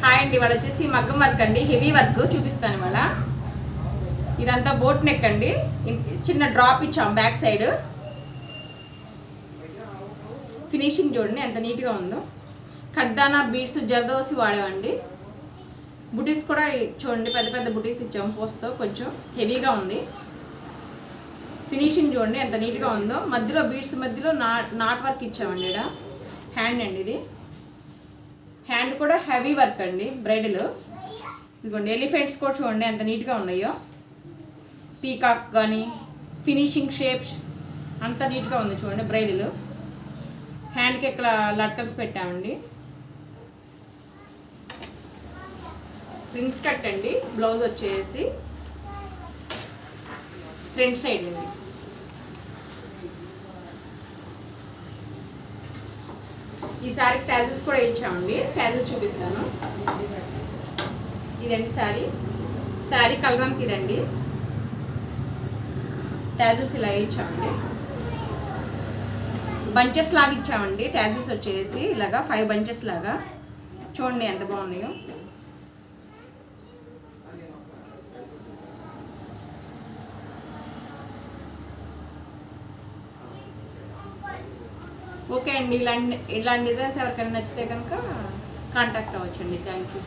Hi అండి, ఇవాళ వచ్చేసి మగ్గం వర్క్ అండి, హెవీ వర్క్ చూపిస్తాను ఇవాళ. ఇదంతా బోట్ నెక్ అండి, చిన్న డ్రాప్ ఇచ్చాం బ్యాక్ సైడ్. ఫినిషింగ్ చూడండి ఎంత నీట్గా ఉందో. కడ్దానా బీడ్స్ జర్దోసి వాడామండి. బుటీస్ కూడా చూడండి, పెద్ద పెద్ద బుటీస్ ఇచ్చాం పోస్తో, కొంచెం హెవీగా ఉంది. ఫినిషింగ్ చూడండి ఎంత నీట్గా ఉందో. మధ్యలో బీడ్స్ మధ్యలో నాట్ వర్క్ ఇచ్చామండి. ఇక్కడ హ్యాండ్ అండి, ఇది హ్యాండ్ కూడా హెవీ వర్క్ అండి, బ్రైడల్. ఇదిగోండి ఎలిఫెంట్స్ కూడా చూడండి ఎంత నీట్గా ఉన్నాయో. పీకాక్ కానీ ఫినిషింగ్ షేప్స్ అంత నీట్గా ఉంది చూడండి. బ్రైడల్ హ్యాండ్కి ఇక్కడ లట్కన్స్ పెట్టామండి. ప్రిన్స్ కట్ అండి, బ్లౌజ్ వచ్చేసి ఫ్రంట్ సైడ్ అండి. ఈ శారీకి ట్యాజిల్స్ కూడా ఇచ్చామండి, ట్యాజిల్స్ చూపిస్తాను. ఇదండి శారీ కలరంకి ఇదండి. ట్యాజిల్స్ ఇలా ఇచ్చామండి, బంచెస్ లాగా ఇచ్చామండి. ట్యాజిల్స్ వచ్చేసి ఇలాగా 5 బంచెస్ లాగా చూడండి ఎంత బాగున్నాయో. ఓకే అండి, ఇలాంటి డిజైన్స్ ఎవరికైనా నచ్చితే కనుక కాంటాక్ట్ అవ్వచ్చండి. Thank you.